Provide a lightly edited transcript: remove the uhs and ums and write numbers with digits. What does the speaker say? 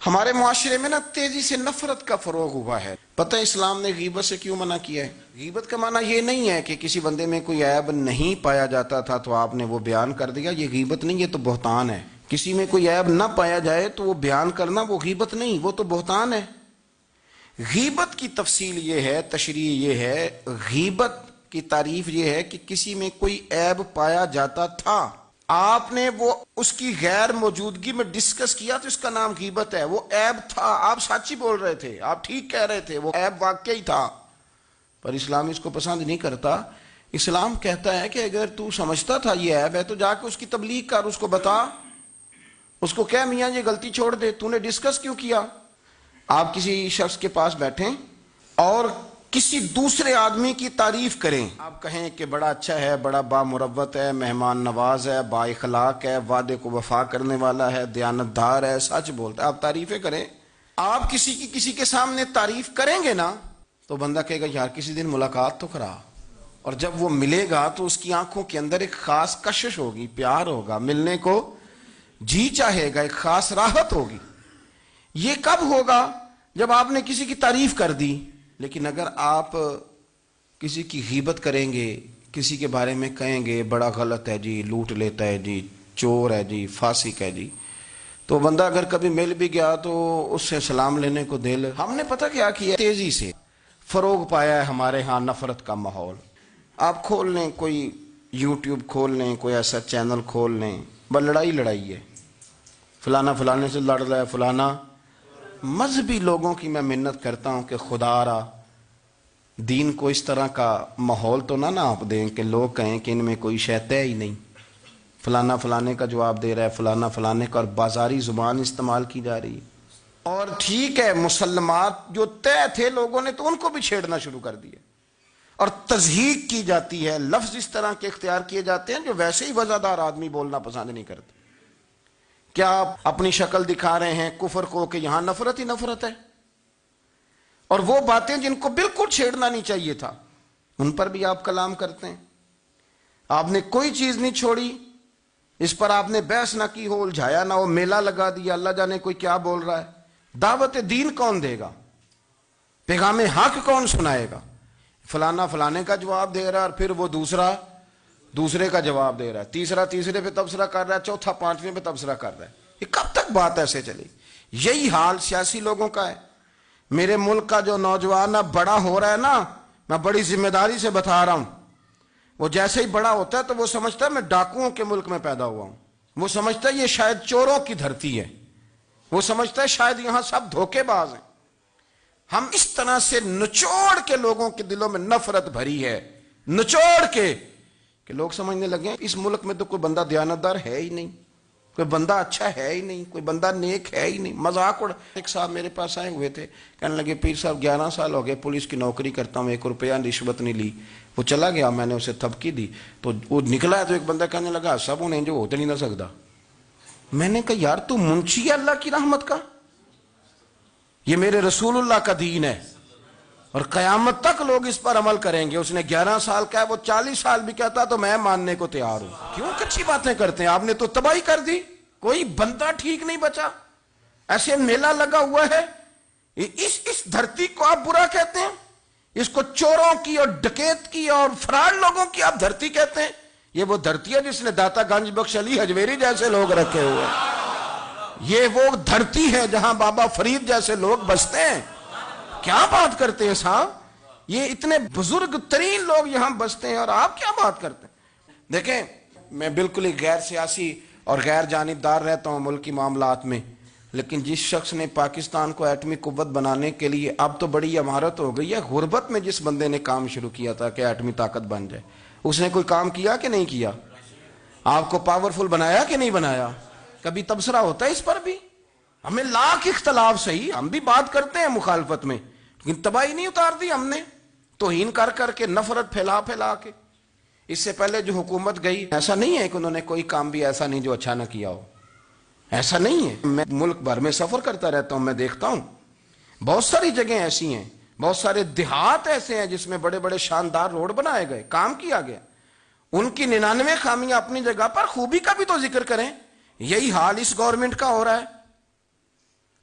ہمارے معاشرے میں تیزی سے نفرت کا فروغ ہوا ہے۔ پتہ ہے اسلام نے غیبت سے کیوں منع کیا ہے؟ غیبت کا معنی یہ نہیں ہے کہ کسی بندے میں کوئی عیب نہیں پایا جاتا تھا تو آپ نے وہ بیان کر دیا، یہ غیبت نہیں، یہ تو بہتان ہے۔ کسی میں کوئی عیب نہ پایا جائے تو وہ بیان کرنا وہ غیبت نہیں، وہ تو بہتان ہے۔ غیبت کی تفصیل یہ ہے، تشریح یہ ہے، غیبت کی تعریف یہ ہے کہ کسی میں کوئی عیب پایا جاتا تھا، آپ نے وہ اس کی غیر موجودگی میں ڈسکس کیا تو اس کا نام غیبت ہے۔ وہ عیب تھا، آپ سچ ہی بول رہے تھے، آپ ٹھیک کہہ رہے تھے، وہ عیب واقعی تھا، پر اسلام اس کو پسند نہیں کرتا۔ اسلام کہتا ہے کہ اگر تو سمجھتا تھا یہ عیب ہے تو جا کے اس کی تبلیغ کر، اس کو بتا، اس کو کہہ میاں یہ غلطی چھوڑ دے، تو نے ڈسکس کیوں کیا؟ آپ کسی شخص کے پاس بیٹھیں اور کسی دوسرے آدمی کی تعریف کریں، آپ کہیں کہ بڑا اچھا ہے، بڑا بامروت ہے، مہمان نواز ہے، با اخلاق ہے، وعدے کو وفا کرنے والا ہے، دیانت دار ہے، سچ بولتا ہے، آپ تعریفیں کریں۔ آپ کسی کے سامنے تعریف کریں گے نا تو بندہ کہے گا یار کسی دن ملاقات تو کرا، اور جب وہ ملے گا تو اس کی آنکھوں کے اندر ایک خاص کشش ہوگی، پیار ہوگا، ملنے کو جی چاہے گا، ایک خاص راحت ہوگی۔ یہ کب ہوگا؟ جب آپ نے کسی کی تعریف کر دی۔ لیکن اگر آپ کسی کی غیبت کریں گے، کسی کے بارے میں کہیں گے بڑا غلط ہے جی، لوٹ لیتا ہے جی، چور ہے جی، فاسق ہے جی، تو بندہ اگر کبھی مل بھی گیا تو اس سے سلام لینے کو دل، ہم نے پتہ کیا کیا، تیزی سے فروغ پایا ہے ہمارے ہاں نفرت کا ماحول۔ آپ کھول لیں، کوئی یوٹیوب کھول لیں، کوئی ایسا چینل کھول لیں، بس لڑائی ہے، فلانا فلانے سے لڑ رہا ہے، فلانا۔ مذہبی لوگوں کی میں منت کرتا ہوں کہ خدا را دین کو اس طرح کا ماحول تو نہ آپ دیں کہ لوگ کہیں کہ ان میں کوئی شے طے ہی نہیں، فلانا فلانے کا جواب دے رہا ہے، فلانا فلانے کا، اور بازاری زبان استعمال کی جا رہی ہے۔ اور ٹھیک ہے، مسلمات جو طے تھے لوگوں نے تو ان کو بھی چھیڑنا شروع کر دیا، اور تضحیق کی جاتی ہے، لفظ اس طرح کے اختیار کیے جاتے ہیں جو ویسے ہی وزادار آدمی بولنا پسند نہیں کرتے۔ کیا آپ اپنی شکل دکھا رہے ہیں کفر کو کہ یہاں نفرت ہی نفرت ہے، اور وہ باتیں جن کو بالکل چھیڑنا نہیں چاہیے تھا ان پر بھی آپ کلام کرتے ہیں۔ آپ نے کوئی چیز نہیں چھوڑی، اس پر آپ نے بحث نہ کی ہو، الجھایا نہ ہو، میلہ لگا دیا، اللہ جانے کوئی کیا بول رہا ہے۔ دعوت دین کون دے گا؟ پیغام حق کون سنائے گا؟ فلانا فلانے کا جواب دے رہا ہے، اور پھر وہ دوسرے کا جواب دے رہا ہے، تیسرا تیسرے پہ تبصرہ کر رہا ہے، چوتھا پانچویں پہ تبصرہ کر رہا ہے۔ یہ کب تک بات ایسے چلے؟ یہی حال سیاسی لوگوں کا ہے۔ میرے ملک کا جو نوجوان اب بڑا ہو رہا ہے نا، میں بڑی ذمہ داری سے بتا رہا ہوں، وہ جیسے ہی بڑا ہوتا ہے تو وہ سمجھتا ہے میں ڈاکوؤں کے ملک میں پیدا ہوا ہوں، وہ سمجھتا ہے یہ شاید چوروں کی دھرتی ہے، وہ سمجھتا ہے شاید یہاں سب دھوکے باز ہیں۔ ہم اس طرح سے نچوڑ کے لوگوں کے دلوں میں نفرت بھری ہے، نچوڑ کے، کہ لوگ سمجھنے لگے اس ملک میں تو کوئی بندہ دیانتدار ہے ہی نہیں، کوئی بندہ اچھا ہے ہی نہیں، کوئی بندہ نیک ہے ہی نہیں، مذاق اڑ۔ ایک صاحب میرے پاس آئے ہوئے تھے، کہنے لگے پیر صاحب 11 سال ہو گئے پولیس کی نوکری کرتا ہوں، 1 روپیہ رشوت نہیں لی۔ وہ چلا گیا، میں نے اسے تھپکی دی تو وہ نکلا ہے، تو ایک بندہ کہنے لگا سب انہیں جو ہوتے نہیں نہ سکتا۔ میں نے کہا یار تو منشی ہے اللہ کی رحمت کا، یہ میرے رسول اللہ کا دین ہے، اور قیامت تک لوگ اس پر عمل کریں گے۔ اس نے 11 سال کا ہے، وہ 40 سال بھی کہتا تو میں ماننے کو تیار ہوں۔ کیوں کچھی باتیں کرتے ہیں؟ آپ نے تو تباہی کر دی، کوئی بندہ ٹھیک نہیں بچا، ایسے میلہ لگا ہوا ہے۔ اس دھرتی کو آپ برا کہتے ہیں، اس کو چوروں کی اور ڈکیت کی اور فرار لوگوں کی آپ دھرتی کہتے ہیں؟ یہ وہ دھرتی ہے جس نے داتا گنج بخش علی حجویری جیسے لوگ رکھے ہوئے ہیں، یہ وہ دھرتی ہے جہاں بابا فرید جیسے لوگ بستے ہیں۔ کیا بات کرتے ہیں صاحب، یہ اتنے بزرگ ترین لوگ یہاں بستے ہیں اور آپ کیا بات کرتے ہیں؟ دیکھیں، میں بالکل ہی غیر سیاسی اور غیر جانبدار رہتا ہوں ملکی معاملات میں، لیکن جس شخص نے پاکستان کو ایٹمی قوت بنانے کے لیے، اب تو بڑی عمارت ہو گئی ہے، غربت میں جس بندے نے کام شروع کیا تھا کہ ایٹمی طاقت بن جائے، اس نے کوئی کام کیا کہ نہیں کیا؟ آپ کو پاورفل بنایا کہ نہیں بنایا؟ کبھی تبصرہ ہوتا ہے اس پر بھی؟ ہمیں لاکھ اختلاف صحیح، ہم بھی بات کرتے ہیں مخالفت میں، لیکن تباہی نہیں اتار دی ہم نے، توہین کر کر کے، نفرت پھیلا پھیلا کے۔ اس سے پہلے جو حکومت گئی، ایسا نہیں ہے کہ انہوں نے کوئی کام بھی ایسا نہیں جو اچھا نہ کیا ہو، ایسا نہیں ہے۔ میں ملک بھر میں سفر کرتا رہتا ہوں، میں دیکھتا ہوں بہت ساری جگہیں ایسی ہیں، بہت سارے دیہات ایسے ہیں جس میں بڑے بڑے شاندار روڈ بنائے گئے، کام کیا گیا۔ ان کی 99 خامیاں اپنی جگہ پر، خوبی کا بھی تو ذکر کریں۔ یہی حال اس گورنمنٹ کا ہو رہا ہے۔